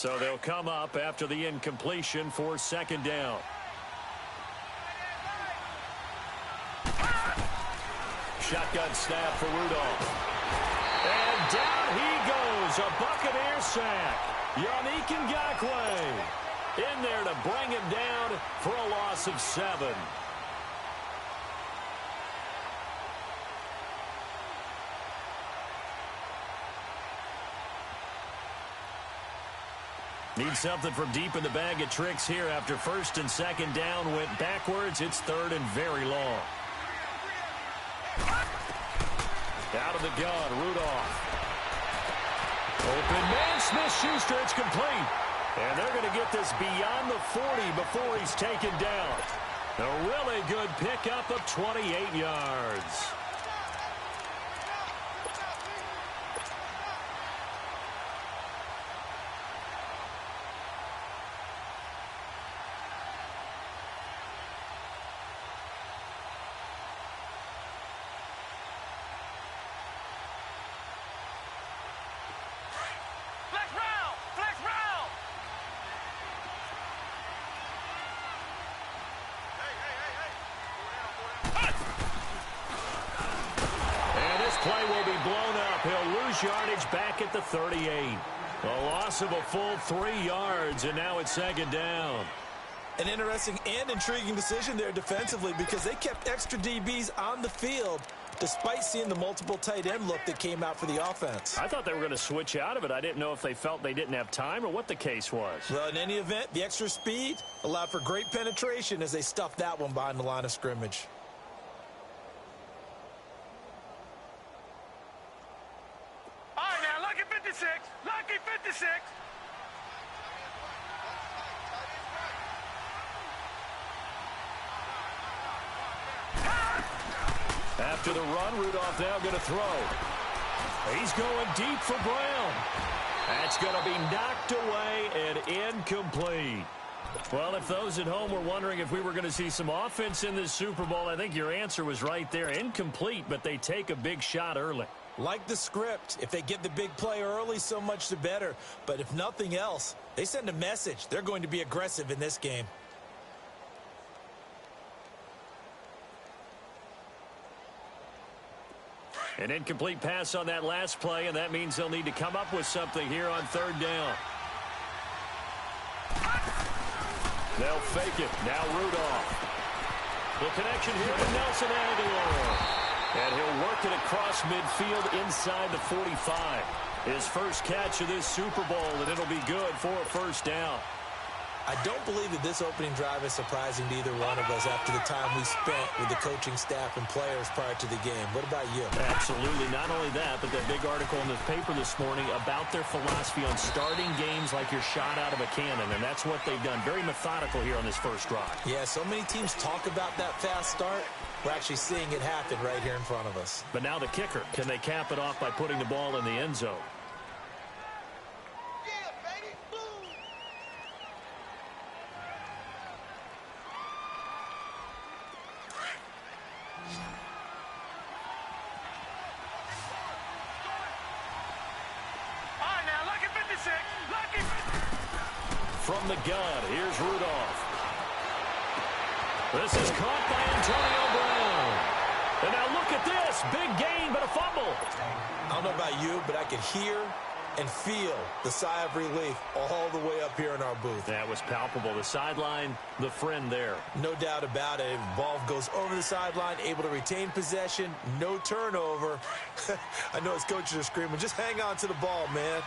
So they'll come up after the incompletion for second down. Shotgun snap for Rudolph. And down he goes. A Buccaneer sack. Yannick Ngakoue in there to bring him down for a loss of 7. Need something from deep in the bag of tricks here after first and second down went backwards. It's third and very long. Out of the gun, Rudolph. Open man, Smith-Schuster, it's complete. And they're going to get this beyond the 40 before he's taken down. A really good pickup of 28 yards. Play will be blown up. He'll lose yardage back at the 38. A loss of a full 3 yards, and now it's second down. An interesting and intriguing decision there defensively because they kept extra DBs on the field despite seeing the multiple tight end look that came out for the offense. I thought they were going to switch out of it. I didn't know if they felt they didn't have time or what the case was. Well, in any event, the extra speed allowed for great penetration as they stuffed that one behind the line of scrimmage. Lucky 56. After the run, Rudolph now going to throw. He's going deep for Brown. That's going to be knocked away and incomplete. Well, if those at home were wondering if we were going to see some offense in this Super Bowl, I think your answer was right there. Incomplete, but they take a big shot early. Like the script, if they get the big play early, so much the better. But if nothing else, they send a message. They're going to be aggressive in this game. An incomplete pass on that last play, and that means they'll need to come up with something here on third down. They'll fake it. Now Rudolph. The connection here to Nelson Aguilar. And he'll work it across midfield inside the 45. His first catch of this Super Bowl, and it'll be good for a first down. I don't believe that this opening drive is surprising to either one of us after the time we spent with the coaching staff and players prior to the game. What about you? Absolutely. Not only that, but that big article in the paper this morning about their philosophy on starting games like you're shot out of a cannon, and that's what they've done. Very methodical here on this first drive. Yeah, so many teams talk about that fast start. We're actually seeing it happen right here in front of us. But now the kicker. Can they cap it off by putting the ball in the end zone? From the gun, here's Rudolph. This is caught by Antonio Brown. And now look at this. Big gain, but a fumble. I don't know about you, but I could hear and feel the sigh of relief all the way up here in our booth. That was palpable. The sideline, the friend there. No doubt about it. Ball goes over the sideline, able to retain possession, no turnover. I know his coaches are screaming, just hang on to the ball, man.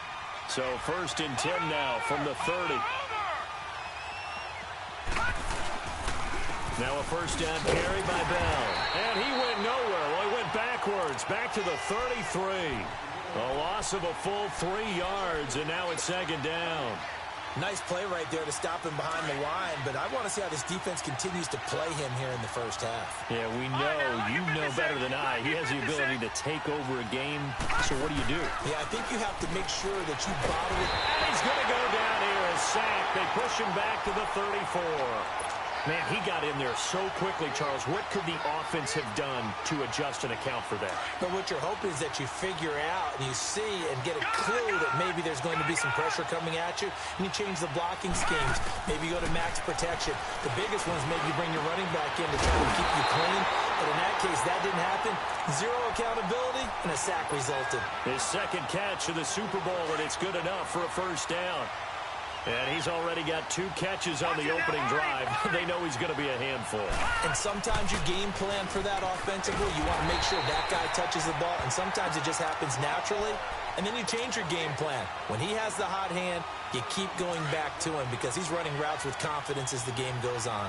So first and 10 now from the 30. Now a first down carry by Bell. And he went nowhere. Well, he went backwards, back to the 33. A loss of a full 3 yards, and now it's second down. Nice play right there to stop him behind the line, but I want to see how this defense continues to play him here in the first half. Yeah, we know, you know better than I. He has the ability to take over a game, so what do you do? Yeah, I think you have to make sure that you bottle it. And he's going to go down here, a sack. They push him back to the 34. Man, he got in there so quickly, Charles. What could the offense have done to adjust and account for that? But what you're hoping is that you figure out and you see and get a clue that maybe there's going to be some pressure coming at you, and you change the blocking schemes. Maybe you go to max protection. The biggest one is maybe you bring your running back in to try to keep you clean. But in that case, that didn't happen. Zero accountability, and a sack resulted. His second catch of the Super Bowl, and it's good enough for a first down. And he's already got 2 catches on the opening drive. They know he's going to be a handful. And sometimes you game plan for that offensively. You want to make sure that guy touches the ball, and sometimes it just happens naturally. And then you change your game plan. When he has the hot hand, you keep going back to him because he's running routes with confidence as the game goes on.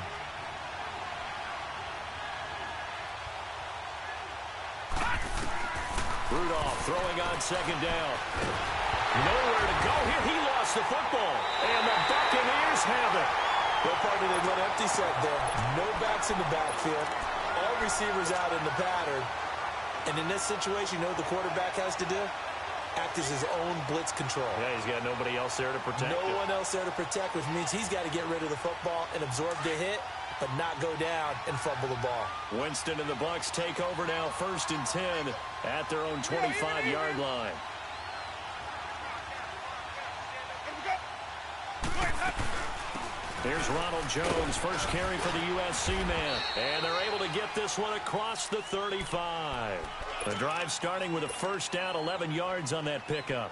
Rudolph throwing on second down. Nowhere to go here. He lost the football. And the Buccaneers have it. What part did they went empty set there? No backs in the backfield. All receivers out in the pattern. And in this situation, you know what the quarterback has to do? Act as his own blitz control. Yeah, he's got nobody else there to protect No him. one else there to protect, which means he's got to get rid of the football and absorb the hit, but not go down and fumble the ball. Winston and the Bucs take over now, 1st and 10 at their own 25-yard line. Here's Ronald Jones, first carry for the USC man. And they're able to get this one across the 35. The drive starting with a first down, 11 yards on that pickup.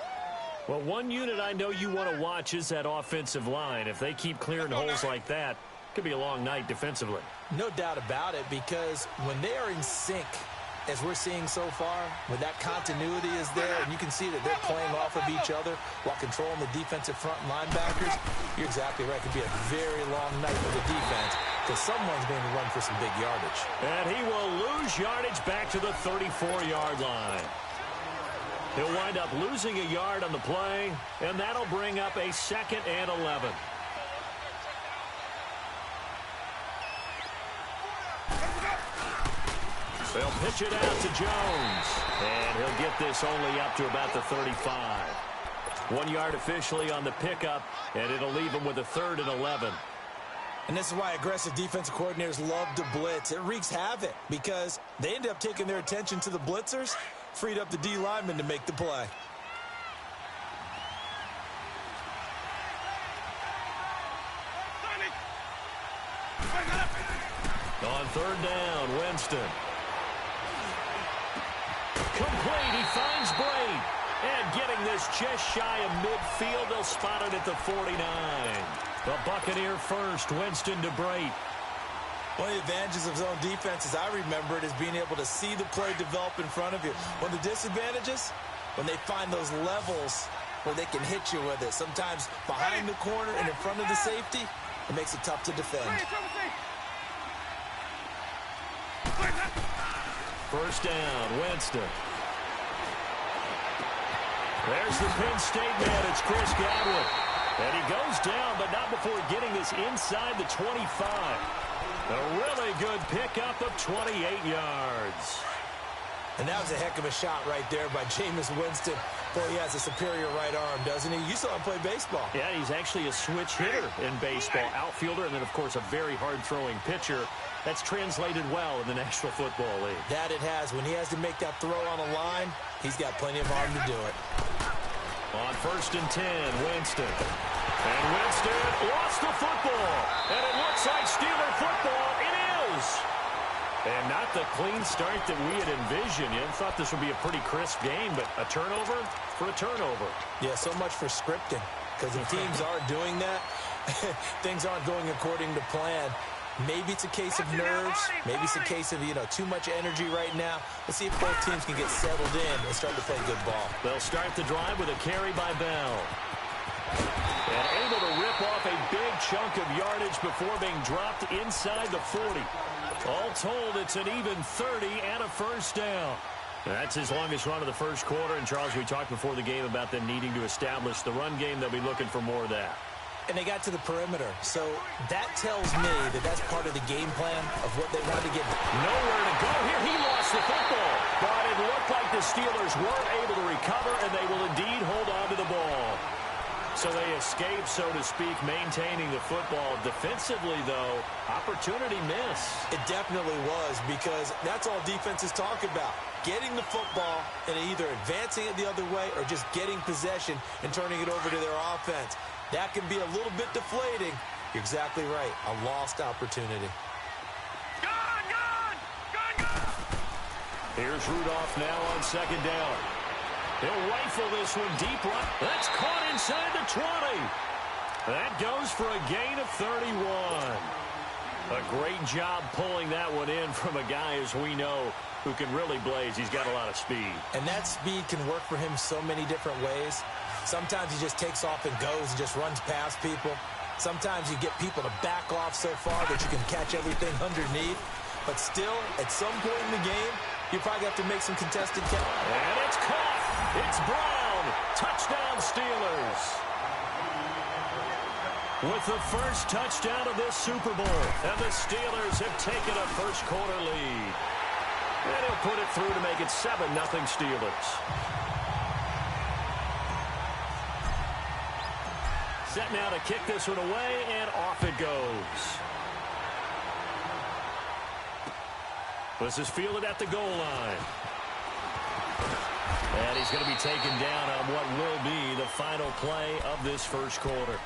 Well, one unit I know you want to watch is that offensive line. If they keep clearing holes like that, it could be a long night defensively. No doubt about it, because when they are in sync, as we're seeing so far, when that continuity is there, and you can see that they're playing off of each other while controlling the defensive front linebackers, you're exactly right. It could be a very long night for the defense because someone's going to run for some big yardage. And he will lose yardage back to the 34-yard line. He'll wind up losing a yard on the play, and that'll bring up a 2nd and 11. They'll pitch it out to Jones. And he'll get this only up to about the 35. 1 yard officially on the pickup, and it'll leave him with a 3rd and 11. And this is why aggressive defensive coordinators love to blitz. It wreaks havoc because they end up taking their attention to the blitzers, freed up the D lineman to make the play. On 3rd down, Winston. Complete, he finds Brate. And getting this just shy of midfield, they'll spot it at the 49. The Buccaneer first, Winston to Brate. One of the advantages of zone defense, as I remember it, is being able to see the play develop in front of you. One of the disadvantages, when they find those levels where they can hit you with it. Sometimes behind the corner and in front of the safety, it makes it tough to defend. First down, Winston. There's the Penn State man. It's Chris Godwin. And he goes down, but not before getting this inside the 25. A really good pickup of 28 yards. And that was a heck of a shot right there by Jameis Winston. Boy, he has a superior right arm, doesn't he? You saw him play baseball. Yeah, he's actually a switch hitter in baseball. Outfielder, and then, of course, a very hard-throwing pitcher. That's translated well in the National Football League. That it has. When he has to make that throw on a line, he's got plenty of arm to do it. On 1st and 10, Winston. And Winston lost the football. And it looks like Steeler football. It is. And not the clean start that we had envisioned. You thought this would be a pretty crisp game, but a turnover for a turnover. Yeah, so much for scripting. Because if teams aren't doing that, things aren't going according to plan. Maybe it's a case of nerves. Maybe it's a case of, too much energy right now. Let's see if both teams can get settled in and start to play good ball. They'll start the drive with a carry by Bell. And able to rip off a big chunk of yardage before being dropped inside the 40. All told, it's an even 30 and a first down. That's his longest run of the first quarter. And, Charles, we talked before the game about them needing to establish the run game. They'll be looking for more of that. And they got to the perimeter. So that tells me that that's part of the game plan of what they wanted to get. Nowhere to go here. He lost the football. But it looked like the Steelers were able to recover, and they will indeed hold on to the ball. So they escape, so to speak, maintaining the football. Defensively, though, opportunity miss. It definitely was, because that's all defenses talk about. Getting the football and either advancing it the other way or just getting possession and turning it over to their offense. That can be a little bit deflating. You're exactly right. A lost opportunity. Here's Rudolph now on second down. He'll rifle this one deep right. That's caught inside the 20. That goes for a gain of 31. A great job pulling that one in from a guy, as we know, who can really blaze. He's got a lot of speed. And that speed can work for him so many different ways. Sometimes he just takes off and goes and just runs past people. Sometimes you get people to back off so far that you can catch everything underneath. But still, at some point in the game, you probably have to make some contested catch. And it's caught. It's Brown. Touchdown, Steelers. With the first touchdown of this Super Bowl, and the Steelers have taken a first-quarter lead. And he'll put it through to make it 7-0 Steelers. Set now to kick this one away, and off it goes. This is fielded at the goal line. And he's going to be taken down on what will be the final play of this first quarter.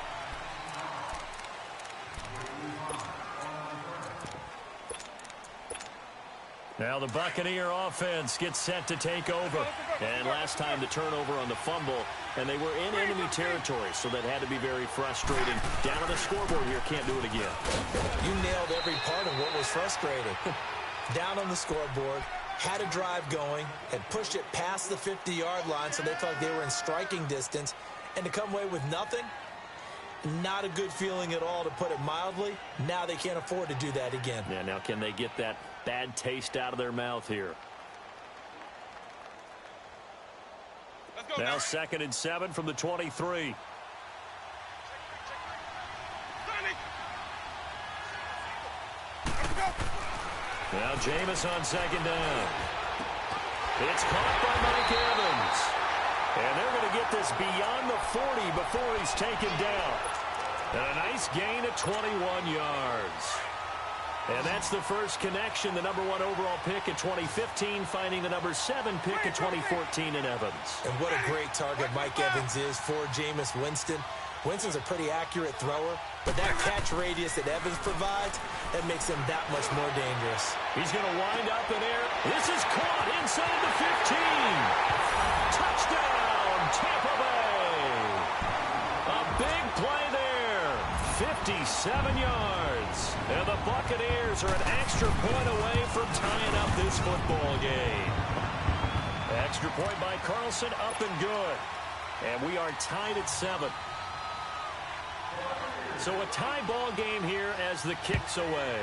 Now the Buccaneer offense gets set to take over. And last time the turnover on the fumble, and they were in enemy territory, so that had to be very frustrating. Down on the scoreboard here, can't do it again. You nailed every part of what was frustrating. Down on the scoreboard, had a drive going, had pushed it past the 50-yard line, so they felt like they were in striking distance, and to come away with nothing, not a good feeling at all, to put it mildly. Now they can't afford to do that again. Yeah, now can they get that bad taste out of their mouth here? Now 2nd and 7 from the 23. Now Jameis on second down. It's caught by Mike Evans. And they're going to get this beyond the 40 before he's taken down. And a nice gain of 21 yards. And that's the first connection, the #1 overall pick in 2015, finding the #7 pick in 2014 in Evans. And what a great target Mike Evans is for Jameis Winston. Winston's a pretty accurate thrower, but that catch radius that Evans provides, that makes him that much more dangerous. He's going to wind up in air. This is caught inside the 15. Touchdown, Tampa Bay. A big play there. 57 yards. And the Buccaneers are an extra point away from tying up this football game. Extra point by Carlson, up and good. And we are tied at 7. So a tie ball game here as the kick's away.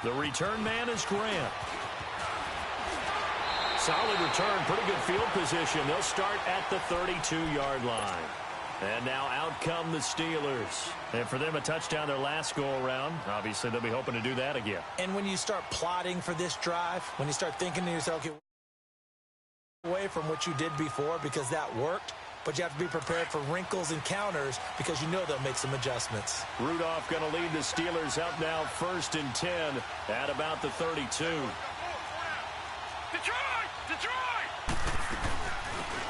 The return man is Grant. Solid return, pretty good field position. They'll start at the 32-yard line. And now out come the Steelers. And for them, a touchdown their last go-around. Obviously, they'll be hoping to do that again. And when you start plotting for this drive, when you start thinking to yourself, get away from what you did before because that worked, but you have to be prepared for wrinkles and counters because you know they'll make some adjustments. Rudolph going to lead the Steelers up now 1st and 10 at about the 32. Detroit!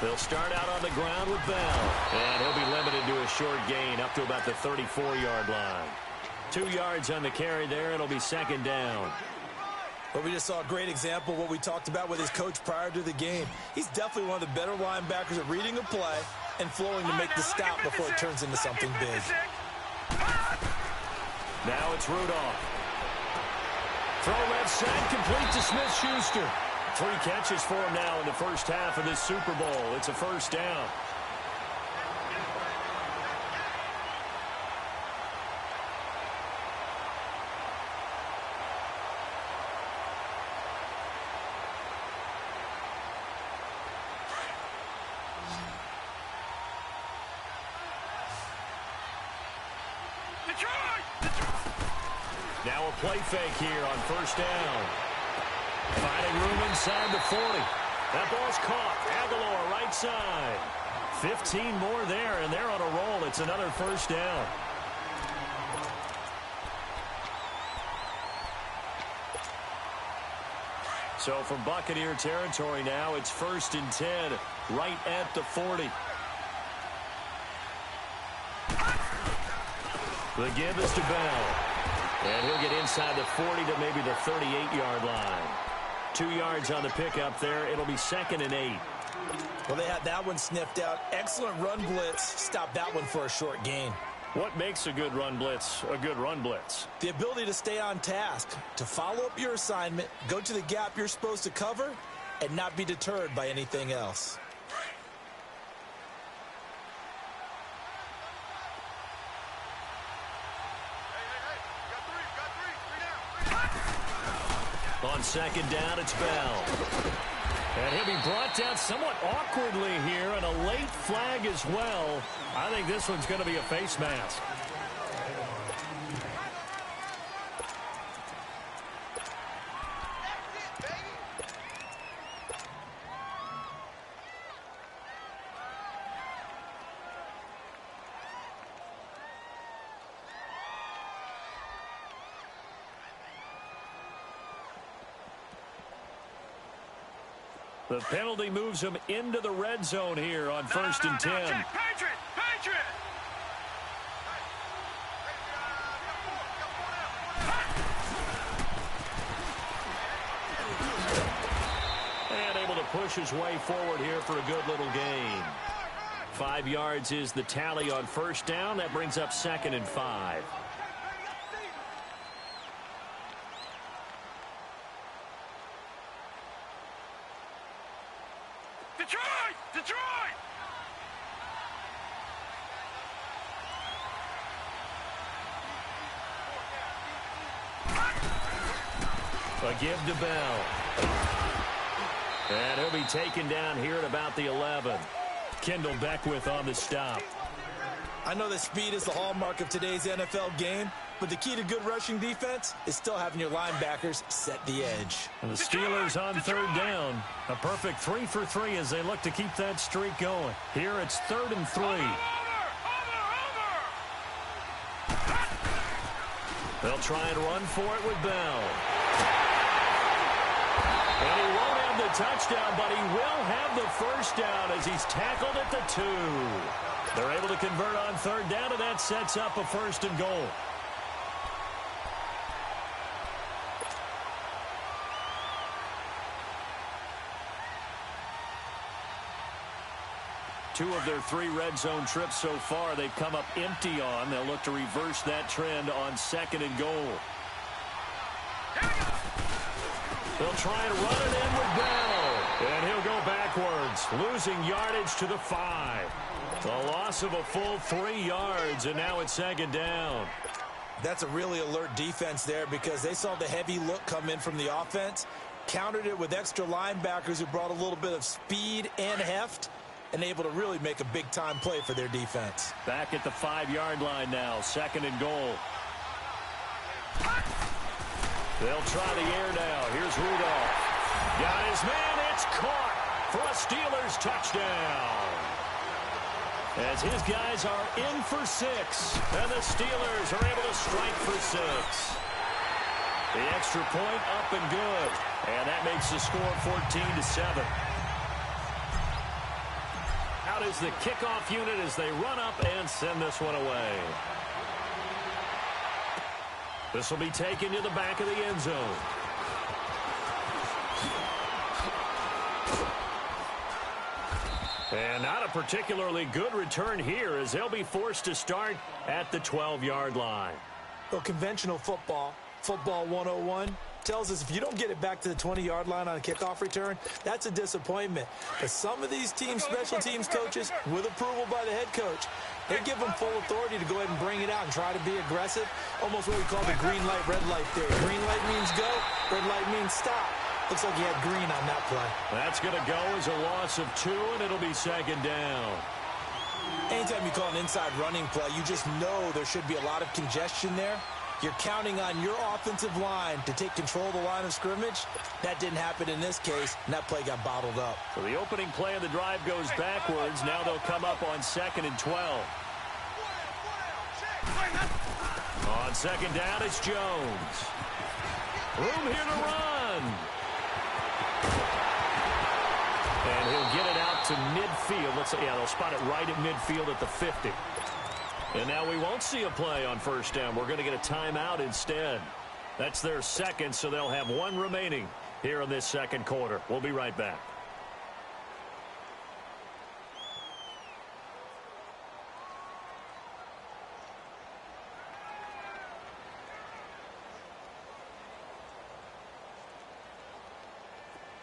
They'll start out on the ground with Bell. And he'll be limited to a short gain up to about the 34-yard line. 2 yards on the carry there. It'll be 2nd down. But we just saw a great example of what we talked about with his coach prior to the game. He's definitely one of the better linebackers at reading a play and flowing to make the stop before it turns into something big. Now it's Rudolph. Throw left side, complete to Smith-Schuster. 3 catches for him now in the first half of this Super Bowl. It's a first down. Now a play fake here on first down. Finding room inside the 40. That ball's caught. Aguilar, right side. 15 more there, and they're on a roll. It's another first down. So from Buccaneer territory now, it's 1st and 10, right at the 40. The give is to Bell. And he'll get inside the 40 to maybe the 38-yard line. 2 yards on the pickup there. It'll be 2nd and 8. Well, they had that one sniffed out. Excellent run blitz. Stop that one for a short gain. What makes a good run blitz a good run blitz? The ability to stay on task, to follow up your assignment, go to the gap you're supposed to cover, and not be deterred by anything else. On 2nd down, it's Bell. And he'll be brought down somewhat awkwardly here, and a late flag as well. I think this one's going to be a face mask. The penalty moves him into the red zone here on 1st and 10. Patriot! And able to push his way forward here for a good little gain. 5 yards is the tally on 1st down. That brings up 2nd and 5. Detroit! A give to Bell. And he'll be taken down here at about the 11. Kendall Beckwith on the stop. I know that speed is the hallmark of today's NFL game, but the key to good rushing defense is still having your linebackers set the edge. And the Steelers on 3rd down. A perfect 3 for 3 as they look to keep that streak going. Here it's 3rd and 3. They'll try and run for it with Bell. And he won't have the touchdown, but he will have the first down as he's tackled at the 2. They're able to convert on 3rd down, and that sets up a 1st and goal. Two of their 3 red zone trips so far, they've come up empty on. They'll look to reverse that trend on 2nd and goal. They'll try and run it in with Bell. And he'll go backwards, losing yardage to the 5. A loss of a full 3 yards, and now it's 2nd down. That's a really alert defense there because they saw the heavy look come in from the offense, countered it with extra linebackers who brought a little bit of speed and heft, and able to really make a big-time play for their defense. Back at the 5-yard line now, 2nd and goal. They'll try the air now. Here's Rudolph. Got his man. It's caught for a Steelers touchdown. As his guys are in for 6, and the Steelers are able to strike for 6. The extra point up and good, and that makes the score 14-7. Out is the kickoff unit as they run up and send this one away. This will be taken to the back of the end zone. And not a particularly good return here as they'll be forced to start at the 12-yard line. Well, conventional football 101, tells us if you don't get it back to the 20-yard line on a kickoff return, that's a disappointment. But some of these teams, special teams coaches, with approval by the head coach, they give them full authority to go ahead and bring it out and try to be aggressive, almost what we call the green light, red light theory. Green light means go, red light means stop. Looks like he had green on that play. That's going to go as a loss of 2, and it'll be 2nd down. Anytime you call an inside running play, you just know there should be a lot of congestion there. You're counting on your offensive line to take control of the line of scrimmage. That didn't happen in this case, and that play got bottled up. So the opening play of the drive goes backwards. Now they'll come up on 2nd and 12. On 2nd down, it's Jones. Room here to run. And he'll get it out to midfield. Let's say, yeah, they'll spot it right at midfield at the 50. And now we won't see a play on 1st down. We're going to get a timeout instead. That's their 2nd, so they'll have 1 remaining here in this 2nd quarter. We'll be right back.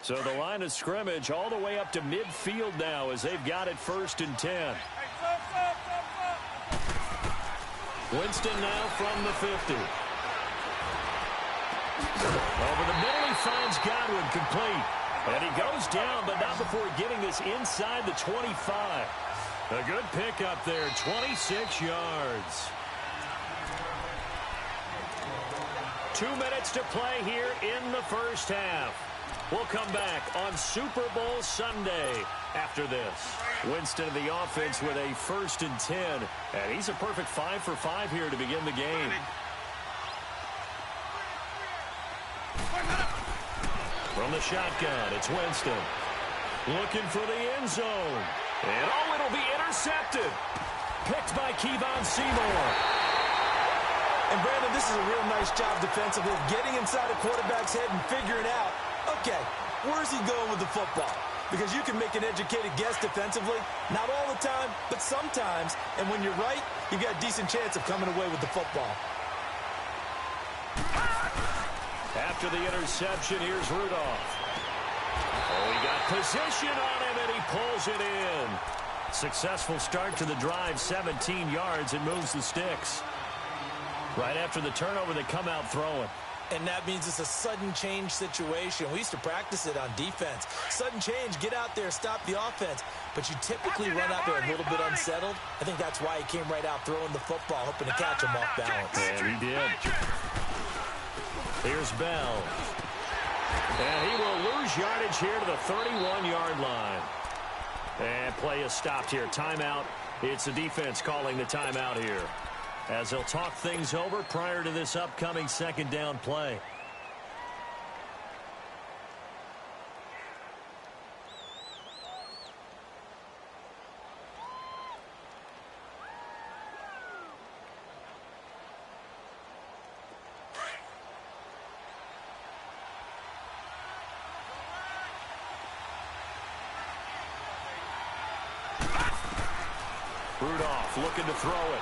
So the line of scrimmage all the way up to midfield now as they've got it 1st and 10. Winston now from the 50. Over the middle, he finds Godwin complete. And he goes down, but not before getting this inside the 25. A good pickup there, 26 yards. 2 minutes to play here in the 1st half. We'll come back on Super Bowl Sunday after this. Winston of the offense with a 1st and 10. And he's a perfect 5 for 5 here to begin the game. From the shotgun, it's Winston. Looking for the end zone. And oh, it'll be intercepted. Picked by Kevon Seymour. And Brandon, this is a real nice job defensively of getting inside a quarterback's head and figuring out, okay, where's he going with the football? Because you can make an educated guess defensively, not all the time, but sometimes. And when you're right, you've got a decent chance of coming away with the football. After the interception, here's Rudolph. Oh, he got position on him, and he pulls it in. Successful start to the drive, 17 yards, and moves the sticks. Right after the turnover, they come out throwing. And that means it's a sudden change situation. We used to practice it on defense. Sudden change, get out there, stop the offense. But you typically run out there a little bit unsettled. I think that's why he came right out throwing the football, hoping to catch him off balance. And he did. Here's Bell. And he will lose yardage here to the 31-yard line. And play is stopped here. Timeout. It's the defense calling the timeout here, as they'll talk things over prior to this upcoming 2nd down play. Rudolph looking to throw it.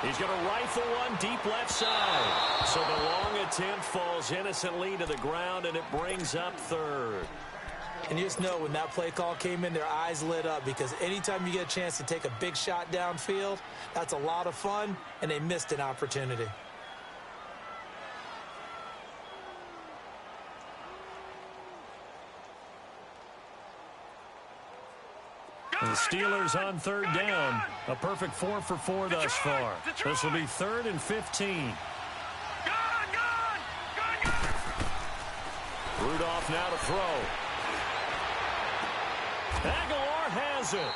He's going to rifle one deep left side. So the long attempt falls innocently to the ground, and it brings up 3rd. And you just know when that play call came in, their eyes lit up, because anytime you get a chance to take a big shot downfield, that's a lot of fun, and they missed an opportunity. The Steelers on 3rd down. A perfect 4 for 4 thus far. This will be 3rd and 15. Rudolph now to throw. Aguilar has it.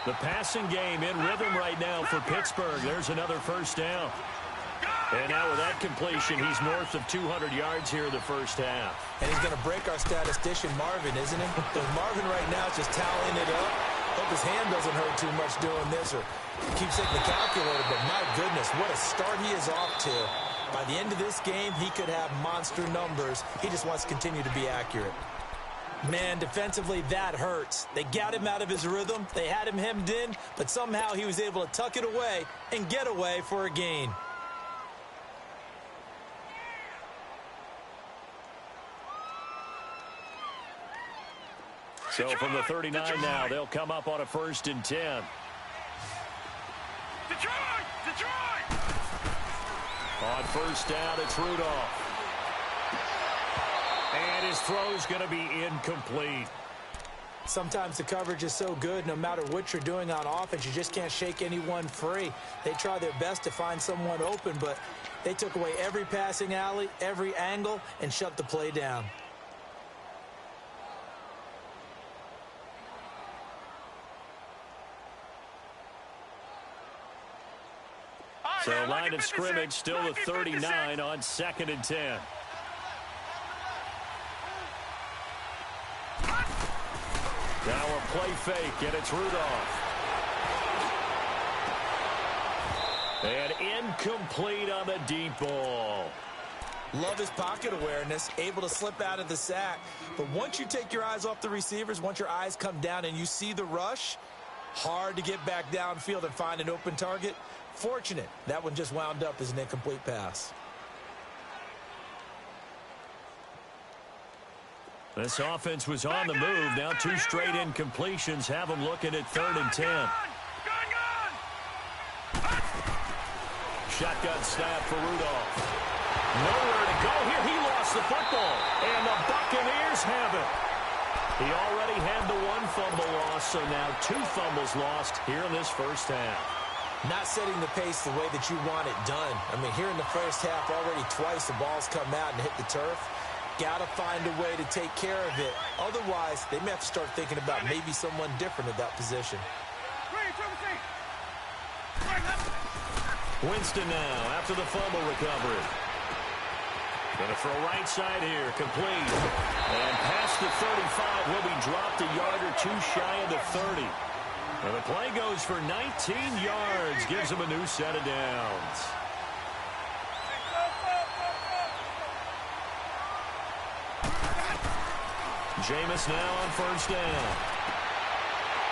The passing game in rhythm right now for Pittsburgh. There's another 1st down. And now with that completion, he's north of 200 yards here in the 1st half. And he's going to break our statistician, Marvin, isn't he? Because Marvin right now is just tallying it up. Hope his hand doesn't hurt too much doing this, or keeps taking the calculator. But my goodness, what a start he is off to. By the end of this game, he could have monster numbers. He just wants to continue to be accurate. Man, defensively, that hurts. They got him out of his rhythm. They had him hemmed in, but somehow he was able to tuck it away and get away for a gain. So from the 39 now, they'll come up on a 1st and 10. Detroit! On 1st down, it's Rudolph. And his throw's going to be incomplete. Sometimes the coverage is so good, no matter what you're doing on offense, you just can't shake anyone free. They try their best to find someone open, but they took away every passing alley, every angle, and shut the play down. So line of scrimmage still the 39 on 2nd and 10. Now a play fake, and it's Rudolph. And incomplete on the deep ball. Love his pocket awareness, able to slip out of the sack. But once you take your eyes off the receivers, once your eyes come down and you see the rush, hard to get back downfield and find an open target. Fortunate, that one just wound up as an incomplete pass. This offense was on the move. Now 2 straight incompletions have them looking at 3rd and 10. Shotgun snap for Rudolph. Nowhere to go here. He lost the football. And the Buccaneers have it. He already had the 1 fumble loss, so now 2 fumbles lost here in this first half. Not setting the pace the way that you want it done. I mean, here in the first half, already twice the ball's come out and hit the turf. Got to find a way to take care of it. Otherwise, they may have to start thinking about maybe someone different at that position. Winston now after the fumble recovery. Going to throw right side here, complete. And past the 35 will be dropped a yard or 2 shy of the 30. And the play goes for 19 yards, gives him a new set of downs. Jameis now on first down.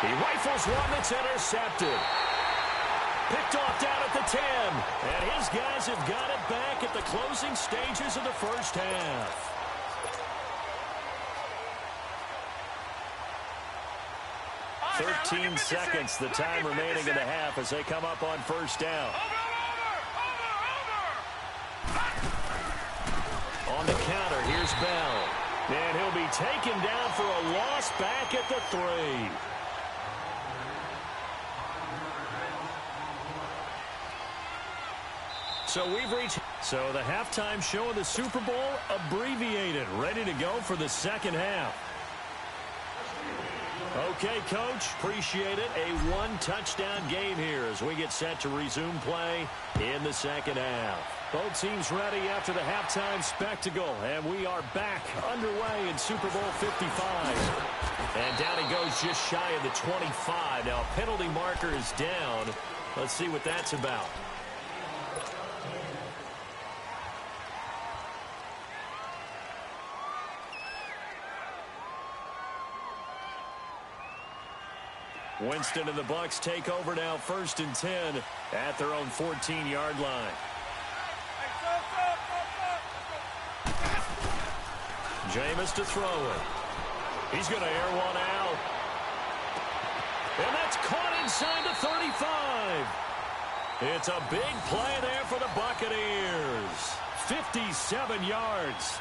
He rifles one that's intercepted. Picked off down at the 10. And his guys have got it back at the closing stages of the first half. "13 seconds, the time remaining in the half as they come up on first down. On the counter, here's Bell. And he'll be taken down for a loss back at the 3. So we've reached... So the halftime show of the Super Bowl abbreviated, ready to go for the second half. Okay, Coach, appreciate it. A 1-touchdown game here as we get set to resume play in the second half. Both teams ready after the halftime spectacle, and we are back underway in Super Bowl 55. And down he goes just shy of the 25. Now, a penalty marker is down. Let's see what that's about. Winston and the Bucs take over now, 1st and 10 at their own 14-yard line. Jameis to throw it. He's going to air one out. And that's caught inside the 35. It's a big play there for the Buccaneers. 57 yards.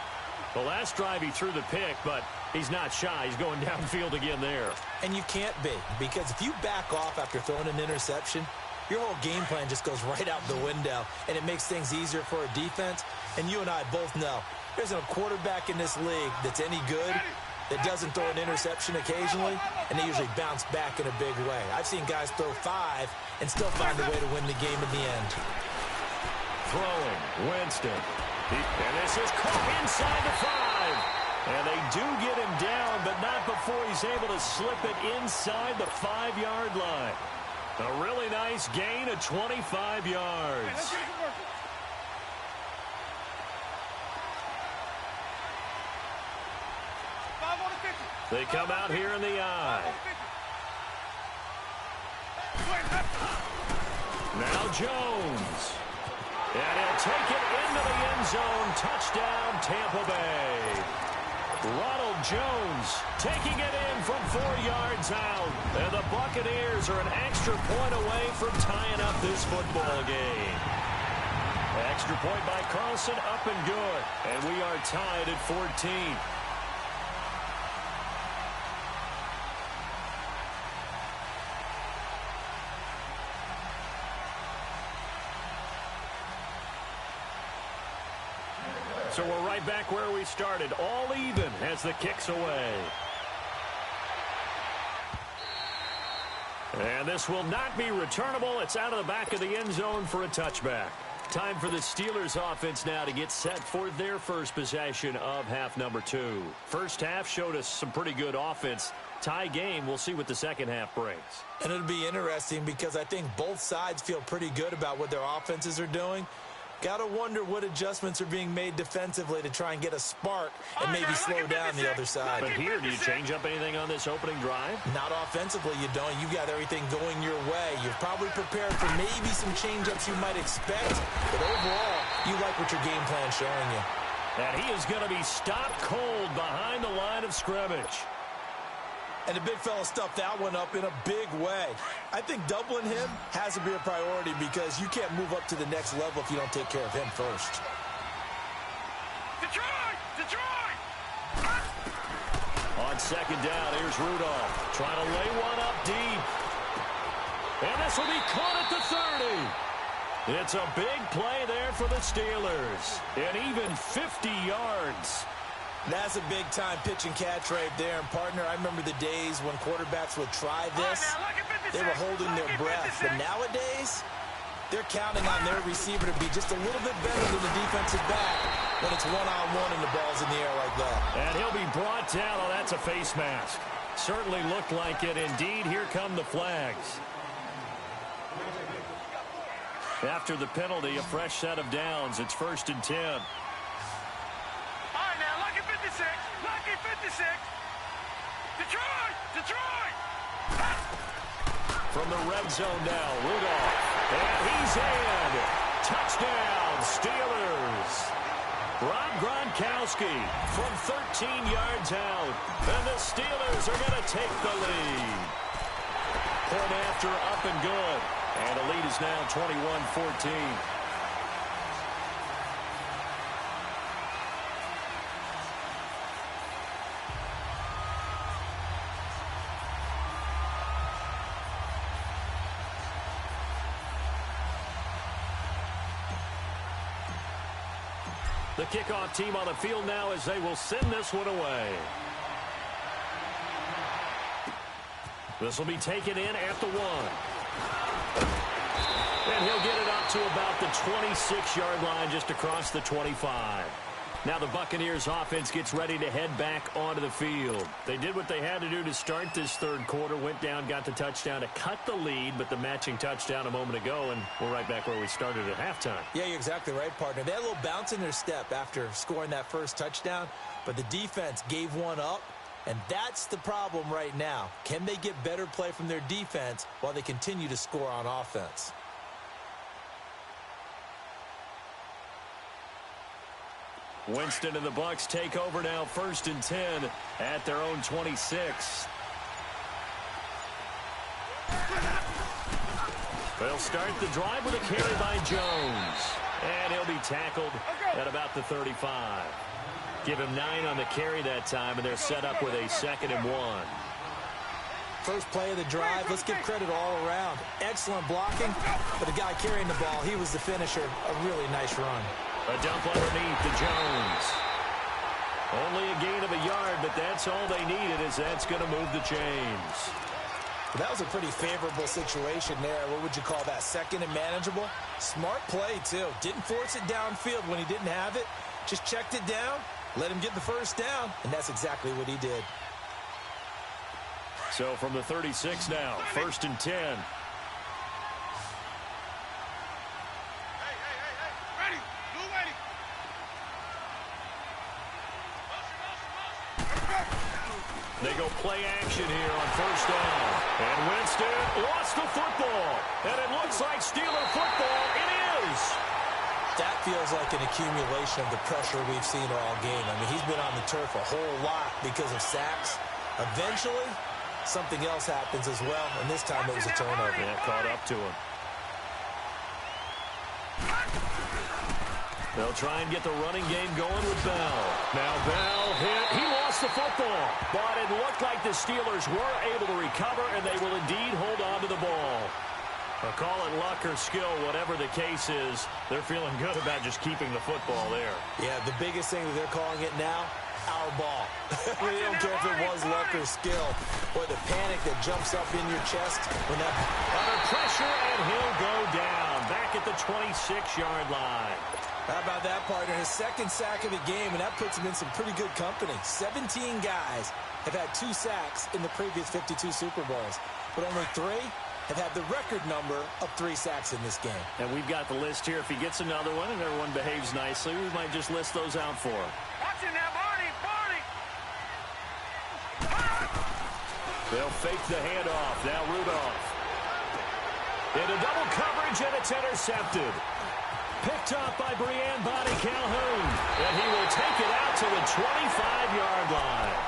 The last drive he threw the pick, but he's not shy. He's going downfield again there. And you can't be, because if you back off after throwing an interception, your whole game plan just goes right out the window, and it makes things easier for a defense. And you and I both know there isn't a quarterback in this league that's any good that doesn't throw an interception occasionally, and they usually bounce back in a big way. I've seen guys throw 5 and still find a way to win the game in the end. Throwing, Winston. And this is caught inside the 5. And they do get him down, but not before he's able to slip it inside the 5-yard line. A really nice gain of 25 yards. They come out here in the eye. Now Jones. And he'll take it into the end zone. Touchdown, Tampa Bay. Ronald Jones taking it in from 4 yards out. And the Buccaneers are an extra point away from tying up this football game. Extra point by Carlson, up and good. And we are tied at 14. So we're right back where we started, all even as the kick's away. And this will not be returnable. It's out of the back of the end zone for a touchback. Time for the Steelers offense now to get set for their first possession of half number 2. First half showed us some pretty good offense. Tie game, we'll see what the second half brings. And it'll be interesting because I think both sides feel pretty good about what their offenses are doing. Got to wonder what adjustments are being made defensively to try and get a spark and maybe slow down the other side. But here, do you change up anything on this opening drive? Not offensively, you don't. You've got everything going your way. You're probably prepared for maybe some change-ups you might expect. But overall, you like what your game plan's showing you. And he is going to be stopped cold behind the line of scrimmage. And the big fella stuffed that one up in a big way. I think doubling him has to be a priority because you can't move up to the next level if you don't take care of him first. Detroit! Detroit! On second down, here's Rudolph. Trying to lay one up deep. And this will be caught at the 30. It's a big play there for the Steelers. And even 50 yards. That's a big-time pitch and catch right there. And, partner, I remember the days when quarterbacks would try this. They were holding their breath. But nowadays, they're counting on their receiver to be just a little bit better than the defensive back when it's one-on-one and the ball's in the air like that. And he'll be brought down. Oh, that's a face mask. Certainly looked like it. Indeed, here come the flags. After the penalty, a fresh set of downs. It's 1st and 10. Lucky 56. Detroit! Detroit! From the red zone now, Rudolph. And he's in. Touchdown, Steelers. Rob Gronkowski from 13 yards out. And the Steelers are going to take the lead. Point after, up and good. And the lead is now 21-14. The kickoff team on the field now as they will send this one away. This will be taken in at the 1. And he'll get it up to about the 26-yard line, just across the 25. Now the Buccaneers offense gets ready to head back onto the field. They did what they had to do to start this third quarter, went down, got the touchdown to cut the lead, but the matching touchdown a moment ago, and we're right back where we started at halftime. Yeah, you're exactly right, partner. They had a little bounce in their step after scoring that first touchdown, but the defense gave one up, and that's the problem right now. Can they get better play from their defense while they continue to score on offense? Winston and the Bucs take over now, 1st and 10 at their own 26. They'll start the drive with a carry by Jones. And he'll be tackled at about the 35. Give him 9 on the carry that time, and they're set up with a 2nd and 1. First play of the drive, let's give credit all around. Excellent blocking, but the guy carrying the ball, he was the finisher. A really nice run. A dump underneath to Jones. Only a gain of a yard, but that's all they needed, as that's going to move the chains. That was a pretty favorable situation there. What would you call that? 2nd and manageable? Smart play, too. Didn't force it downfield when he didn't have it. Just checked it down, let him get the first down, and that's exactly what he did. So from the 36 now, 1st and 10. They go play action here on 1st down. And Winston lost the football. And it looks like Steeler football. It is. That feels like an accumulation of the pressure we've seen all game. I mean, he's been on the turf a whole lot because of sacks. Eventually, something else happens as well. And this time it was a turnover. Yeah, caught up to him. They'll try and get the running game going with Bell. Now Bell hit. He lost the football. But it looked like the Steelers were able to recover, and they will indeed hold on to the ball. Well, call it luck or skill, whatever the case is, they're feeling good about just keeping the football there. Yeah, the biggest thing that they're calling it now, our ball. They don't care if it was luck or skill, or the panic that jumps up in your chest when that... Under pressure, and he'll go down, back at the 26-yard line. How about that, partner? His second sack of the game, and that puts him in some pretty good company. 17 guys have had 2 sacks in the previous 52 Super Bowls, but only 3 have had the record number of 3 sacks in this game. And we've got the list here. If he gets another one and everyone behaves nicely, we might just list those out for him. Watch it now, Barney! They'll fake the handoff. Now Rudolph. Into double coverage, and it's intercepted. Picked up by Brian Body Calhoun. And he will take it out to the 25-yard line.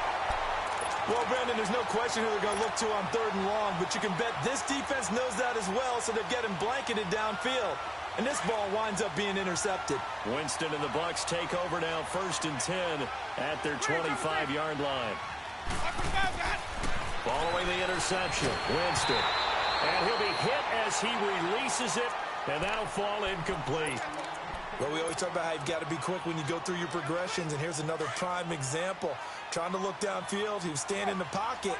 Well, Brandon, there's no question who they're going to look to on 3rd and long, but you can bet this defense knows that as well, so they're getting blanketed downfield. And this ball winds up being intercepted. Winston and the Bucs take over now, 1st and 10 at their 25-yard line. Following the interception, Winston. And he'll be hit as he releases it, and that'll fall incomplete. Well, we always talk about how you've got to be quick when you go through your progressions, and here's another prime example. Trying to look downfield, he was standing in the pocket,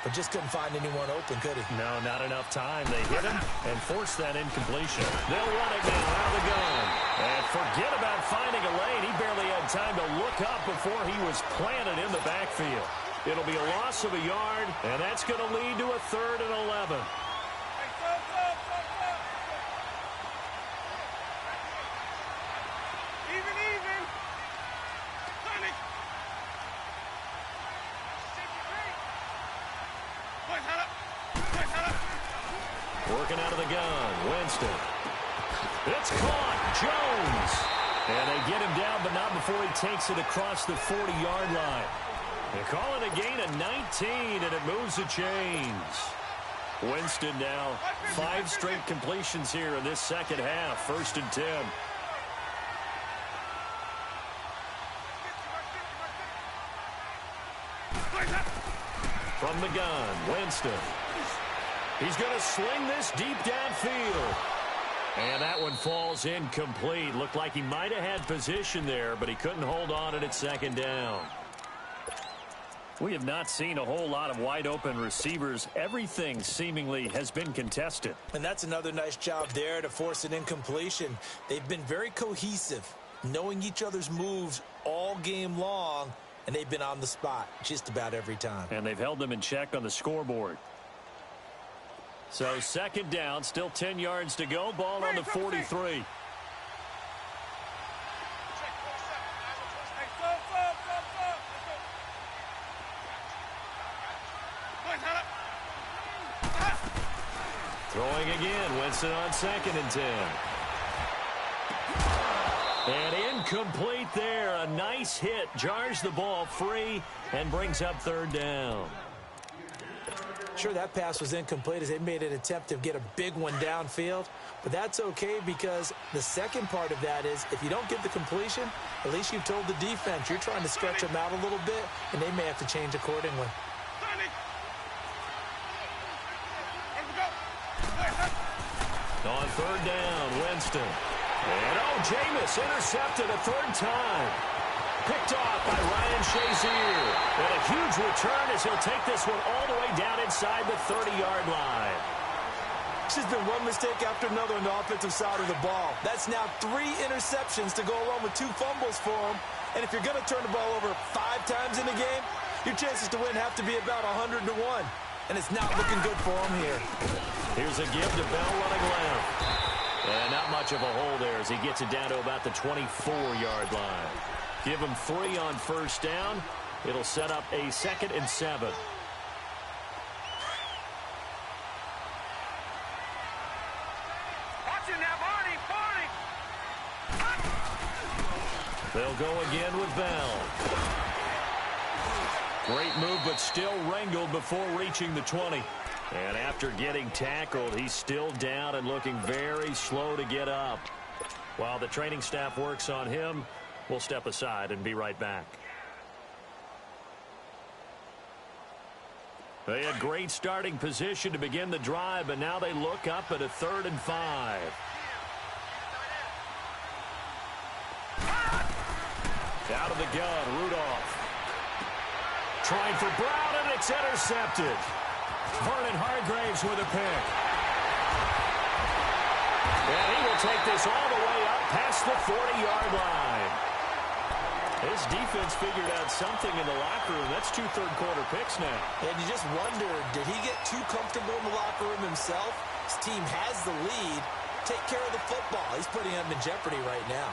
but just couldn't find anyone open, could he? No, not enough time. They hit him and forced that incompletion. They'll run it now out of the gun. And forget about finding a lane. He barely had time to look up before he was planted in the backfield. It'll be a loss of a yard, and that's going to lead to a 3rd and 11. Working out of the gun, Winston. It's caught, Jones. And they get him down, but not before he takes it across the 40-yard line. They call it a gain of 19, and it moves the chains. Winston now 5 straight completions here in this second half, 1st and 10. From the gun, Winston. He's going to sling this deep downfield. And that one falls incomplete. Looked like he might have had position there, but he couldn't hold on at 2nd down. We have not seen a whole lot of wide-open receivers. Everything seemingly has been contested. And that's another nice job there to force an incompletion. They've been very cohesive, knowing each other's moves all game long, and they've been on the spot just about every time. And they've held them in check on the scoreboard. So 2nd down, still 10 yards to go. Ball on the 43. Throwing again, Winston on 2nd and 10. And incomplete there. A nice hit. Jars the ball free and brings up 3rd down. Sure, that pass was incomplete as they made an attempt to get a big one downfield, but that's okay because the second part of that is if you don't get the completion, at least you've told the defense you're trying to stretch them out a little bit, and they may have to change accordingly. On 3rd down, Winston. And Jameis intercepted a 3rd time. Picked off by Ryan Shazier. And a huge return as he'll take this one all the way down inside the 30-yard line. It's just been one mistake after another on the offensive side of the ball. That's now 3 interceptions to go along with 2 fumbles for him. And if you're going to turn the ball over 5 times in the game, your chances to win have to be about 100 to 1. And it's not looking good for him here. Here's a give to Bell running left. And not much of a hole there as he gets it down to about the 24-yard line. Give him 3 on 1st down. It'll set up a 2nd and 7. Watch it now, Barney! They'll go again with Bell. Great move, but still wrangled before reaching the 20. And after getting tackled, he's still down and looking very slow to get up. While the training staff works on him, we'll step aside and be right back. They had great starting position to begin the drive, but now they look up at a 3rd and 5. Out of the gun, Rudolph. Trying for Brown, and it's intercepted. Vernon Hargraves with a pick. And he will take this all the way up past the 40-yard line. His defense figured out something in the locker room. That's 2 third-quarter picks now. And you just wonder, did he get too comfortable in the locker room himself? His team has the lead. Take care of the football. He's putting them in jeopardy right now.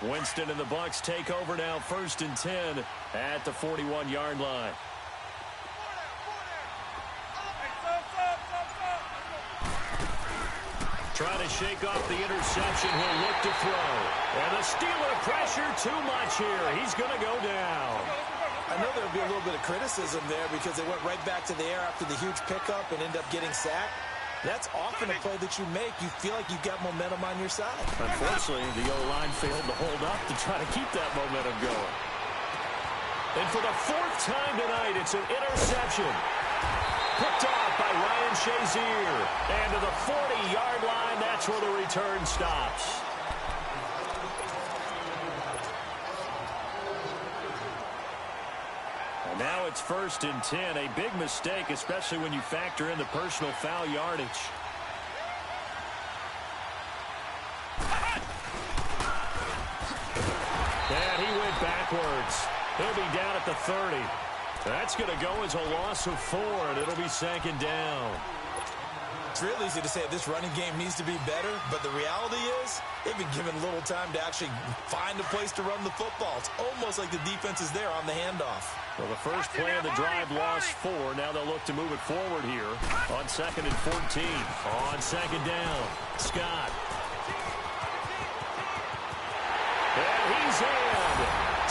Winston and the Bucs take over now, 1st and 10 at the 41-yard line. Trying to shake off the interception. He'll look to throw. And the Steeler pressure too much here. He's going to go down. I know there'll be a little bit of criticism there because they went right back to the air after the huge pickup and end up getting sacked. That's often a play that you make. You feel like you've got momentum on your side. Unfortunately, the O-line failed to hold up to try to keep that momentum going. And for the 4th time tonight, it's an interception. Picked off by Ryan Shazier. And to the 40-yard line, that's where the return stops. And now it's 1st and 10. A big mistake, especially when you factor in the personal foul yardage. And he went backwards. He'll be down at the 30. That's going to go as a loss of 4, and it'll be 2nd down. It's real easy to say this running game needs to be better, but the reality is they've been given little time to actually find a place to run the football. It's almost like the defense is there on the handoff. Well, the first play of the drive lost 4. Now they'll look to move it forward here on 2nd and 14. On 2nd down, Scott. And he's in.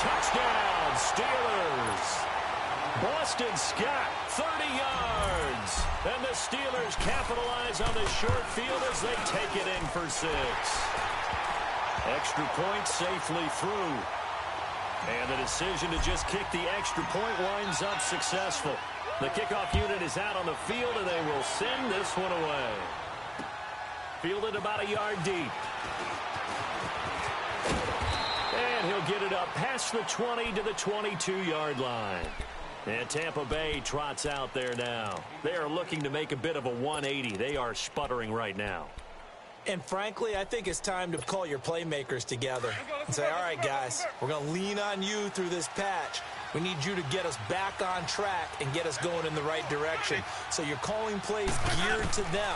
Touchdown, Steelers. Boston Scott, 30 yards. And the Steelers capitalize on the short field as they take it in for 6. Extra point safely through. And the decision to just kick the extra point winds up successful. The kickoff unit is out on the field, and they will send this one away. Fielded about a yard deep. And he'll get it up past the 20 to the 22-yard line. And Tampa Bay trots out there now. They are looking to make a bit of a 180. They are sputtering right now. And frankly, I think it's time to call your playmakers together and say, all right, guys, we're going to lean on you through this patch. We need you to get us back on track and get us going in the right direction. So you're calling plays geared to them.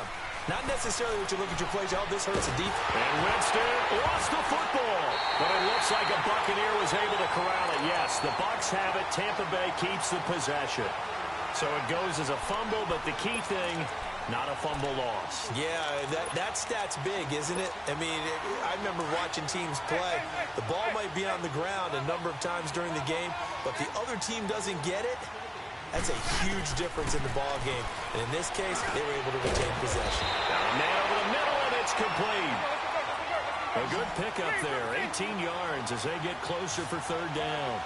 Not necessarily what you look at your plays, oh, this hurts the defense. And Winston lost the football. But it looks like a Buccaneer was able to corral it. Yes, the Bucs have it. Tampa Bay keeps the possession. So it goes as a fumble, but the key thing, not a fumble loss. Yeah, that stat's big, isn't it? I mean, I remember watching teams play. The ball might be on the ground a number of times during the game, but the other team doesn't get it. That's a huge difference in the ball game. And in this case, they were able to retain possession. Man over the middle, and it's complete. A good pickup there, 18 yards as they get closer for 3rd down.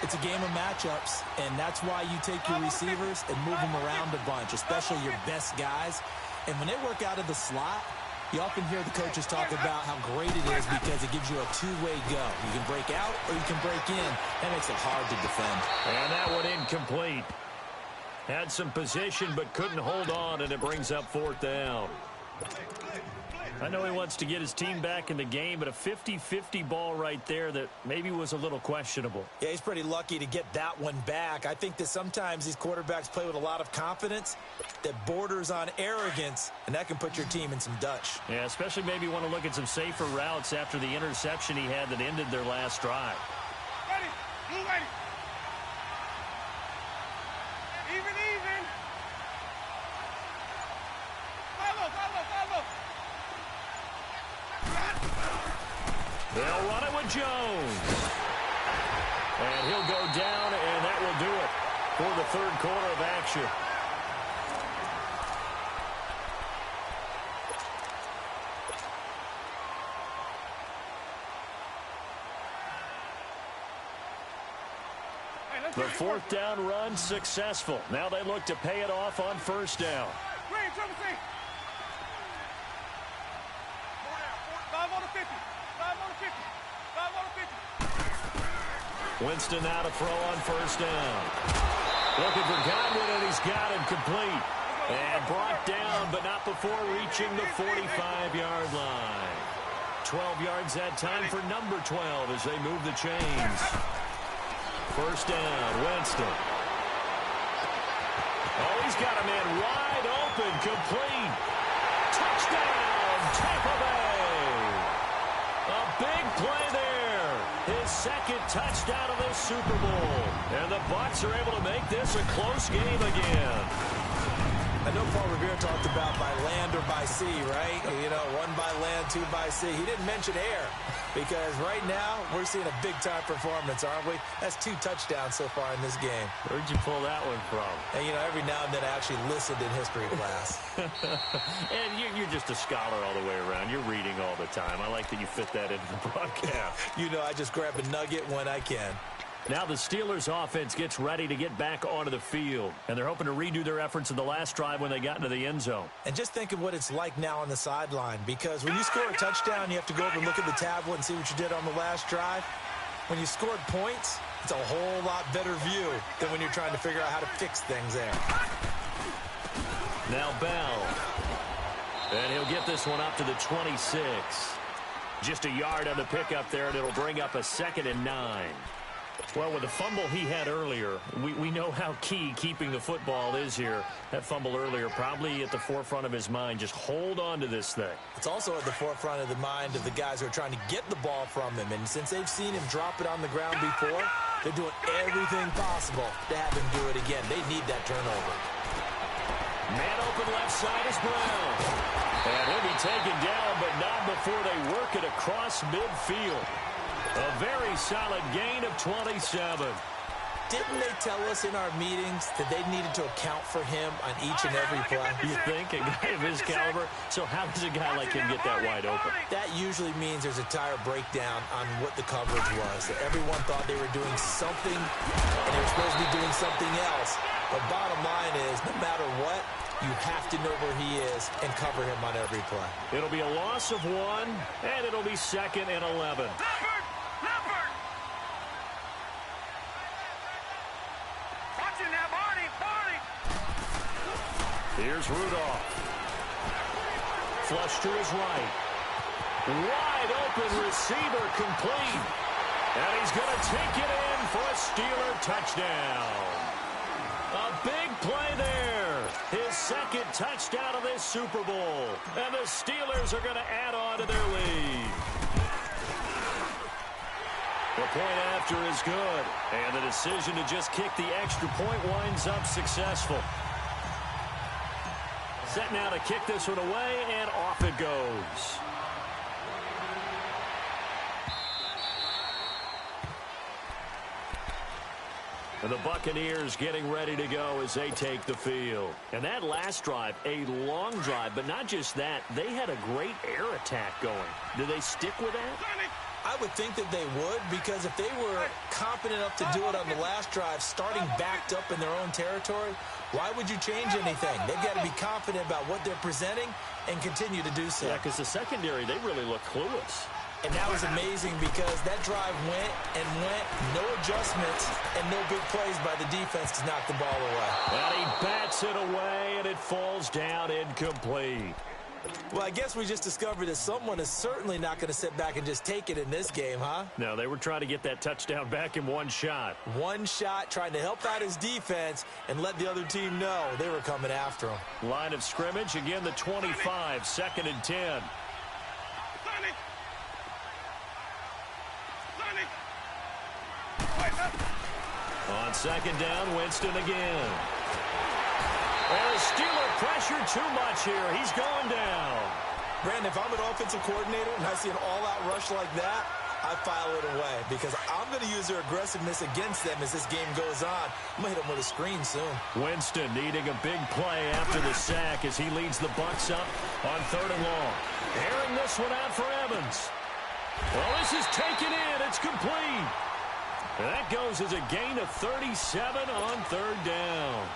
It's a game of matchups, and that's why you take your receivers and move them around a bunch, especially your best guys. And when they work out of the slot, you often hear the coaches talk about how great it is because it gives you a two-way go. You can break out or you can break in. That makes it hard to defend. And that one incomplete. Had some position but couldn't hold on, and it brings up 4th down. I know he wants to get his team back in the game, but a 50-50 ball right there that maybe was a little questionable. Yeah, he's pretty lucky to get that one back. I think that sometimes these quarterbacks play with a lot of confidence that borders on arrogance, and that can put your team in some Dutch. Yeah, especially maybe want to look at some safer routes after the interception he had that ended their last drive. Ready. Blue ready. Even. Follow. They'll run it with Jones. And he'll go down, and that will do it for the 3rd quarter of action. The fourth down run successful. Now they look to pay it off on first down. Green, triple C. 5 on the 50. 5 on the 50. 5 on the 50. Winston now to throw on first down. Looking for Godwin, and he's got him complete. And brought down, but not before reaching the 45-yard line. 12 yards that time for number 12 as they move the chains. First down, Winston. Oh, he's got a man wide open, complete. Touchdown, Tampa Bay. A big play there. His second touchdown of this Super Bowl. And the Bucs are able to make this a close game again. I know Paul Revere talked about by land or by sea, right? You know, 1 by land, 2 by sea. He didn't mention air because right now we're seeing a big-time performance, aren't we? That's 2 touchdowns so far in this game. Where'd you pull that one from? And, you know, every now and then I actually listened in history class. And you're just a scholar all the way around. You're reading all the time. I like that you fit that into the broadcast. You know, I just grab a nugget when I can. Now the Steelers offense gets ready to get back onto the field. And they're hoping to redo their efforts in the last drive when they got into the end zone. And just think of what it's like now on the sideline. Because when you score a touchdown, you have to go over and look at the tablet and see what you did on the last drive. When you scored points, it's a whole lot better view than when you're trying to figure out how to fix things there. Now Bell. And he'll get this one up to the 26. Just a yard on the pickup there, and it'll bring up a 2nd and 9. Well, with the fumble he had earlier, we know how key keeping the football is here. That fumble earlier probably at the forefront of his mind. Just hold on to this thing. It's also at the forefront of the mind of the guys who are trying to get the ball from him. And since they've seen him drop it on the ground before, they're doing everything possible to have him do it again. They need that turnover. Man open left side is Brown. And he'll be taken down, but not before they work it across midfield. A very solid gain of 27. Didn't they tell us in our meetings that they needed to account for him on each and every play? You think? A guy of his caliber? So how does a guy like him get that wide open? That usually means there's a tire breakdown on what the coverage was. Everyone thought they were doing something, and they were supposed to be doing something else. But bottom line is, no matter what, you have to know where he is and cover him on every play. It'll be a loss of 1, and it'll be 2nd and 11. Here's Rudolph. Flush to his right. Wide open receiver complete. And he's going to take it in for a Steeler touchdown. A big play there. His 2nd touchdown of this Super Bowl. And the Steelers are going to add on to their lead. The point after is good. And the decision to just kick the extra point winds up successful. Set now to kick this one away, and off it goes. And the Buccaneers getting ready to go as they take the field. And that last drive, a long drive, but not just that. They had a great air attack going. Do they stick with that? I would think that they would, because if they were confident enough to do it on the last drive, starting backed up in their own territory, why would you change anything? They've got to be confident about what they're presenting and continue to do so. Yeah, because the secondary, they really look clueless. And that was amazing because that drive went and went, no adjustments, and no big plays by the defense to knock the ball away. And he bats it away, and it falls down incomplete. Well, I guess we just discovered that someone is certainly not going to sit back and just take it in this game, huh? No, they were trying to get that touchdown back in one shot. One shot, trying to help out his defense and let the other team know they were coming after him. Line of scrimmage, again the 25, 2nd and 10. On 2nd down, Winston again. And the Steeler pressure too much here. He's going down. Brandon, if I'm an offensive coordinator and I see an all-out rush like that, I file it away because I'm going to use their aggressiveness against them as this game goes on. I'm going to hit them with a screen soon. Winston needing a big play after the sack as he leads the Bucs up on 3rd and long. Airing this one out for Evans. Well, this is taken in. It's complete. And that goes as a gain of 37 on third down.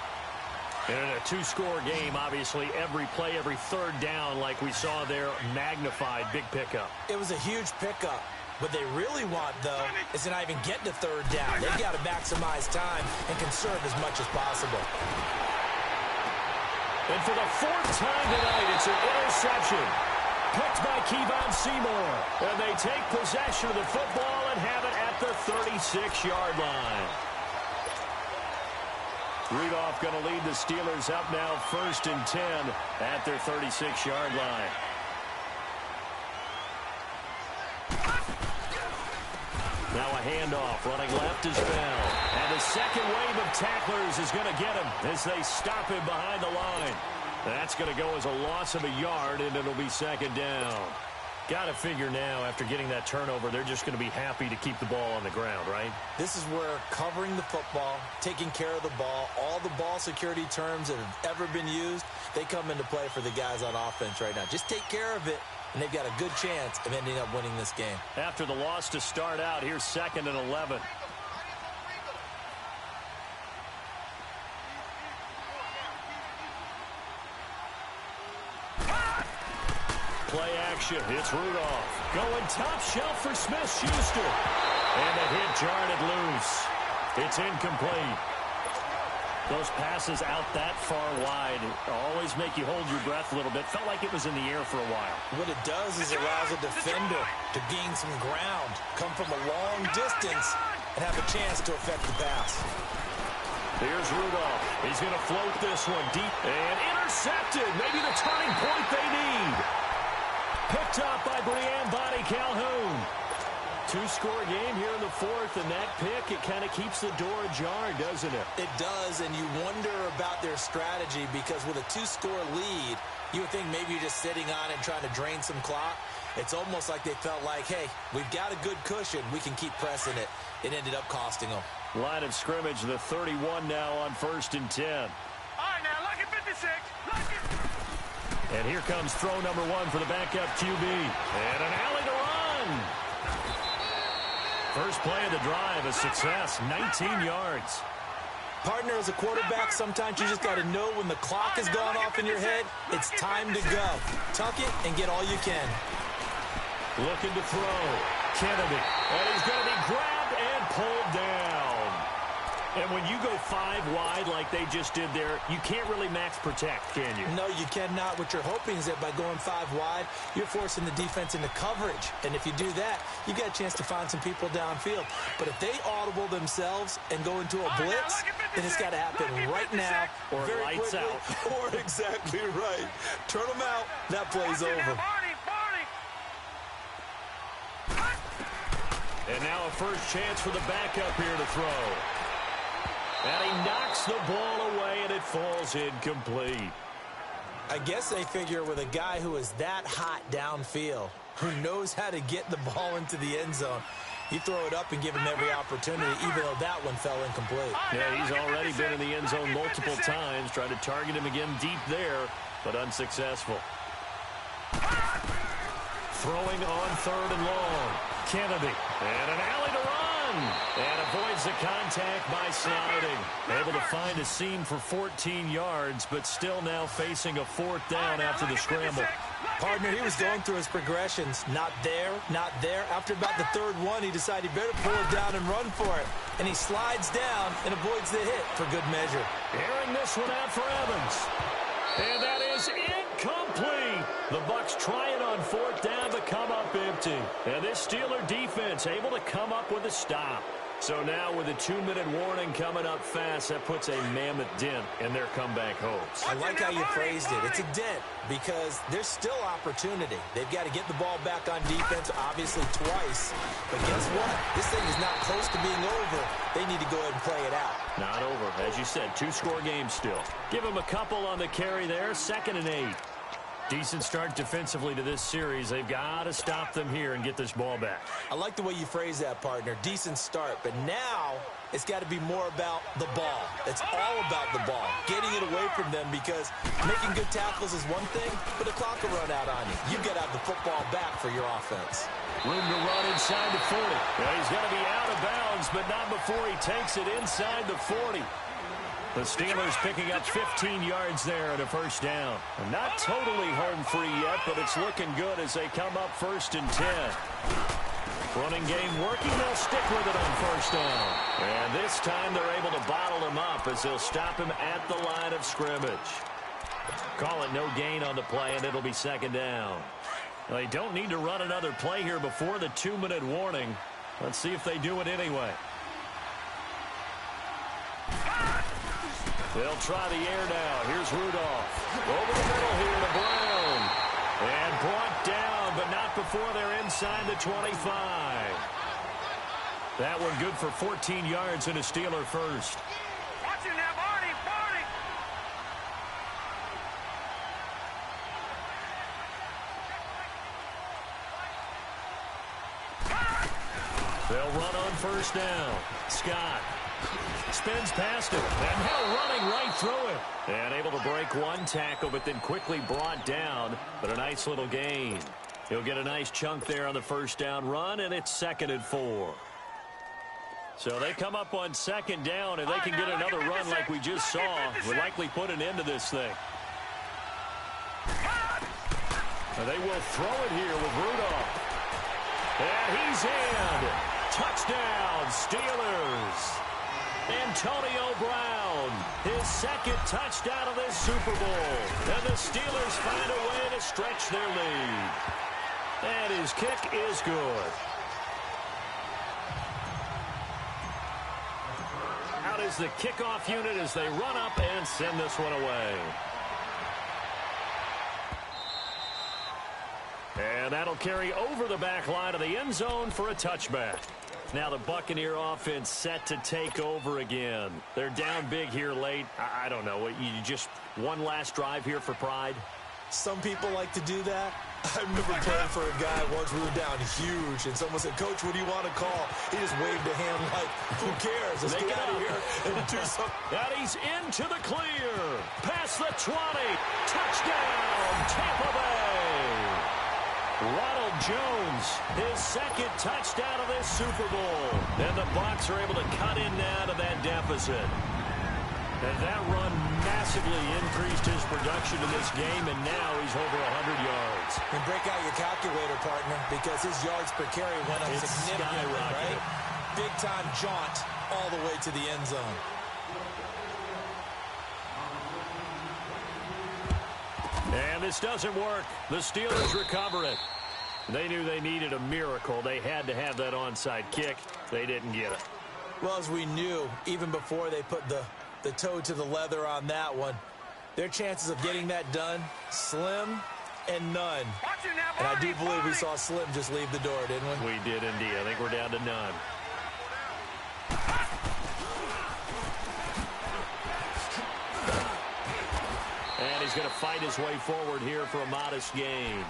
And in a two-score game, obviously, every play, every third down, like we saw there, magnified, big pickup. It was a huge pickup. What they really want, though, is to not even get to third down. They've got to maximize time and conserve as much as possible. And for the fourth time tonight, it's an interception. Picked by Kevon Seymour. And they take possession of the football and have it at the 36-yard line. Rudolph going to lead the Steelers up now 1st and 10 at their 36-yard line. Now a handoff, running left is Bell. And the second wave of tacklers is going to get him as they stop him behind the line. That's going to go as a loss of a yard, and it'll be second down. Got to figure now, after getting that turnover, they're just going to be happy to keep the ball on the ground, right? This is where covering the football, taking care of the ball, all the ball security terms that have ever been used, they come into play for the guys on offense right now. Just take care of it, and they've got a good chance of ending up winning this game. After the loss to start out, here's 2nd and 11. Play action. It's Rudolph. Going top shelf for Smith-Schuster. And the hit jarred it loose. It's incomplete. Those passes out that far wide always make you hold your breath a little bit. Felt like it was in the air for a while. What it does is it allows a defender to gain some ground, come from a long distance, and have a chance to affect the pass. Here's Rudolph. He's going to float this one deep and intercepted. Maybe the turning point they need. Picked up by Brian Body Calhoun. Two-score game here in the fourth, and that pick, it kind of keeps the door ajar, doesn't it? It does, and you wonder about their strategy because with a two-score lead, you would think maybe you're just sitting on it and trying to drain some clock. It's almost like they felt like, hey, we've got a good cushion. We can keep pressing it. It ended up costing them. Line of scrimmage, the 31 now on 1st and 10. All right, now, look at 56. Look at... And here comes throw number 1 for the backup QB. And an alley to run. First play of the drive, a success, 19 yards. Partner, as a quarterback, sometimes you just got to know when the clock has gone off in your head, it's time to go. Tuck it and get all you can. Looking to throw. Kennedy. And he's going to be grabbed and pulled down. And when you go 5 wide like they just did there, you can't really max protect, can you? No, you cannot. What you're hoping is that by going 5 wide, you're forcing the defense into coverage. And if you do that, you got a chance to find some people downfield. But if they audible themselves and go into a blitz, then it's got to happen right now. Or lights out. Or exactly right. Turn them out. That play's over. And now a first chance for the backup here to throw. And he knocks the ball away, and it falls incomplete. I guess they figure with a guy who is that hot downfield, who knows how to get the ball into the end zone, you throw it up and give him every opportunity, even though that one fell incomplete. Yeah, he's already been in the end zone multiple times, tried to target him again deep there, but unsuccessful. Throwing on 3rd and long. Kennedy. And an alley to run. And avoids the contact by sliding. Able to find a seam for 14 yards, but still now facing a 4th down after the scramble. Partner, he was going through his progressions. Not there, not there. After about the 3rd one, he decided he better pull it down and run for it. And he slides down and avoids the hit for good measure. Airing this one out for Evans. And that is incomplete. The Bucs try it on 4th down, but come up empty. And this Steeler defense able to come up with a stop. So now with a 2-minute warning coming up fast, that puts a mammoth dent in their comeback hopes. I like how you phrased it. It's a dent because there's still opportunity. They've got to get the ball back on defense, obviously twice. But guess what? This thing is not close to being over. They need to go ahead and play it out. Not over. As you said, 2-score game still. Give him a couple on the carry there. 2nd and 8. Decent start defensively to this series. They've got to stop them here and get this ball back. I like the way you phrase that, partner. Decent start. But now it's got to be more about the ball. It's all about the ball. Getting it away from them, because making good tackles is one thing, but the clock will run out on you. You've got to have the football back for your offense. Room to run inside the 40. Well, he's going to be out of bounds, but not before he takes it inside the 40. The Steelers picking up 15 yards there at a first down. Not totally home free yet, but it's looking good as they come up 1st and 10. Running game working. They'll stick with it on first down. And this time they're able to bottle him up as they'll stop him at the line of scrimmage. Call it no gain on the play, and it'll be 2nd down. They don't need to run another play here before the 2-minute warning. Let's see if they do it anyway. They'll try the air now. Here's Rudolph. Over the middle here to Brown. And brought down, but not before they're inside the 25. That one good for 14 yards and a Steeler first. Watch it now, Barney, Barney. They'll run on first down. Scott spins past him, and now running right through it. And able to break one tackle, but then quickly brought down. But a nice little gain. He'll get a nice chunk there on the first down run, and it's 2nd and 4. So they come up on 2nd down, and they can get another run like we just saw. Would likely put an end to this thing. And they will throw it here with Rudolph. And he's in. Touchdown, Steelers. Antonio Brown, his 2nd touchdown of this Super Bowl. And the Steelers find a way to stretch their lead. And his kick is good. Out is the kickoff unit as they run up and send this one away. And that'll carry over the back line of the end zone for a touchback. Now the Buccaneer offense set to take over again. They're down big here late. I don't know. You just one last drive here for pride? Some people like to do that. I remember playing for a guy once. We were down huge, and someone said, "Coach, what do you want to call?" He just waved a hand like, "Who cares? Let's get out of here and do something." And he's into the clear. Past the 20. Touchdown, Tampa Bay. Ronald Jones, his 2nd touchdown of this Super Bowl. And the Bucs are able to cut in now to that deficit. And that run massively increased his production in this game, and now he's over 100 yards. And break out your calculator, partner, because his yards per carry went up significantly, right? Big-time jaunt all the way to the end zone. And this doesn't work. The Steelers recover it. They knew they needed a miracle. They had to have that onside kick. They didn't get it. Well, as we knew, even before they put the toe to the leather on that one, their chances of getting that done, slim and none. And I do believe we saw Slim just leave the door, didn't we? We did indeed. I think we're down to none. And he's going to fight his way forward here for a modest gain.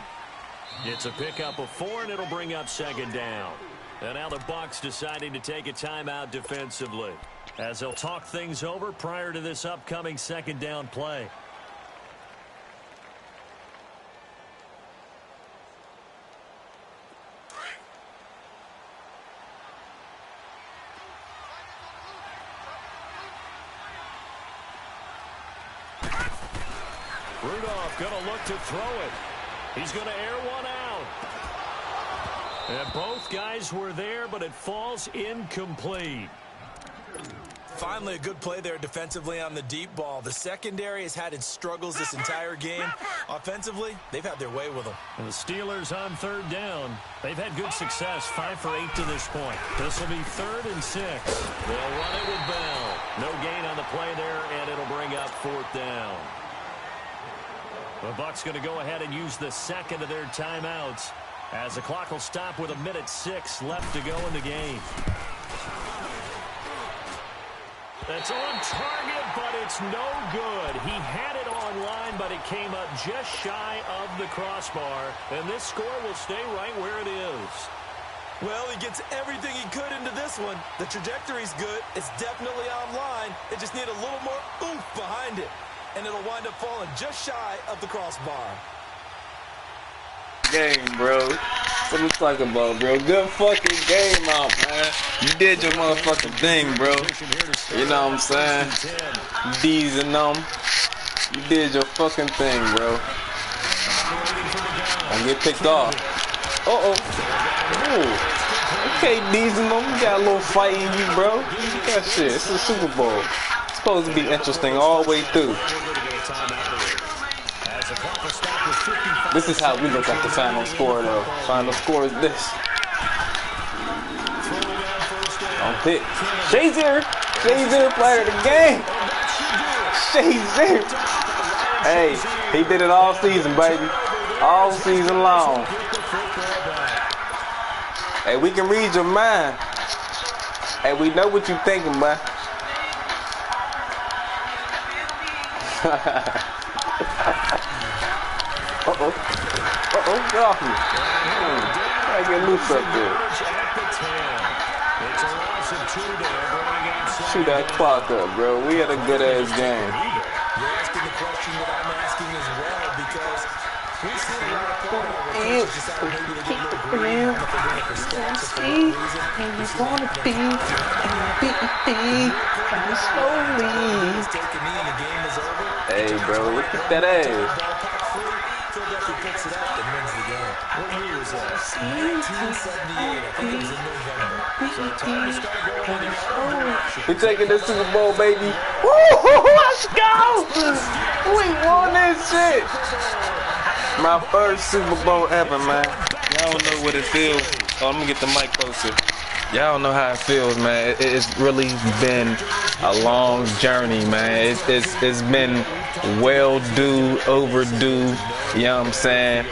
It's a pickup of 4, and it'll bring up 2nd down. And now the Bucs deciding to take a timeout defensively, as they'll talk things over prior to this upcoming 2nd down play. Rudolph going to look to throw it. He's going to air one out. And both guys were there, but it falls incomplete. Finally, a good play there defensively on the deep ball. The secondary has had its struggles this entire game. Offensively, they've had their way with them. And the Steelers on 3rd down. They've had good success, 5 for 8 to this point. This will be 3rd and 6. They'll run it with Bell. No gain on the play there, and it'll bring up 4th down. The Bucs going to go ahead and use the 2nd of their timeouts, as the clock will stop with 1:06 left to go in the game. That's on target, but it's no good. He had it online, but it came up just shy of the crossbar. And this score will stay right where it is. Well, he gets everything he could into this one. The trajectory's good. It's definitely online. They just need a little more oomph behind it. And it'll wind up falling just shy of the crossbar. Game, bro. What we talking about, bro? Good fucking game out, man. You did your motherfucking thing, bro. You know what I'm saying? D's and them. You did your fucking thing, bro. Don't get picked off. Uh-oh. Ooh. Okay, D's and them. You got a little fight in you, bro. That shit. It's a Super Bowl. It's supposed to be interesting all the way through. This is how we look at the final score, though. Final score is this. On pick. Shazier! Shazier, player of the game! Shazier! Hey, he did it all season, baby. All season long. Hey, we can read your mind. Hey, we know what you thinking, man. Uh-oh. Uh-oh, get off me. I get loose up there. Shoot that clock up, bro. We had a good-ass game. You're asking the question that I'm asking as well, because we've seen a lot of players just out maybe to get a little greedy if they're doing it for stats or for no reason. We've seen a lot of players take a knee and the game is over. Hey, bro, look at that ass. Picks it up and wins the game. What year was that? 1978. I think it was in November. So time to start going in the other direction. We taking the Super Bowl, baby. Woo! Let's go! We won this shit. My first Super Bowl ever, man. Y'all don't know what it feels. Oh, let me get the mic closer. Y'all don't know how it feels, man. It's really been a long journey, man. It's been well due, overdue. You know what I'm saying?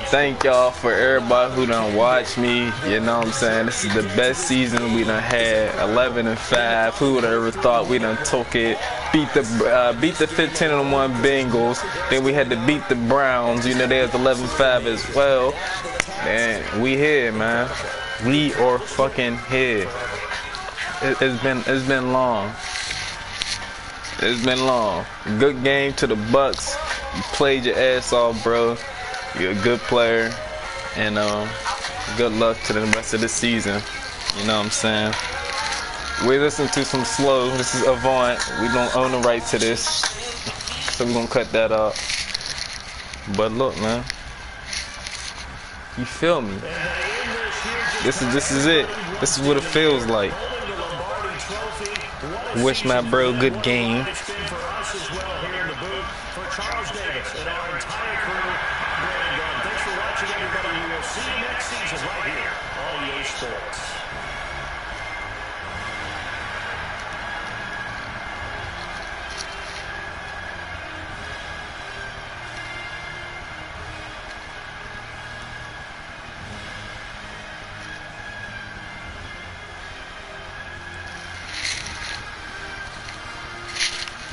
Thank y'all for everybody who done watched me. You know what I'm saying? This is the best season we done had. 11-5. Who would have ever thought we done took it? Beat the 15-1 Bengals. Then we had to beat the Browns. You know they was 11-5 as well. And we here, man. We are fucking here. It's been long. It's been long. Good game to the Bucks. You played your ass off, bro. You're a good player. And good luck to the rest of the season. You know what I'm saying? We listen to some slow. This is Avant. We don't own the right to this. So we're gonna cut that up. But look, man. You feel me? This is it. This is what it feels like. Wish my bro good game.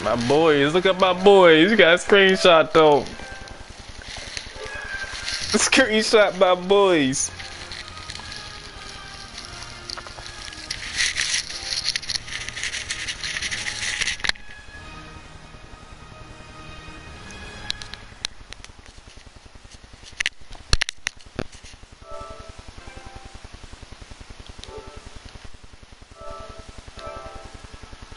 My boys, look at my boys. You got a screenshot though. Screenshot my boys.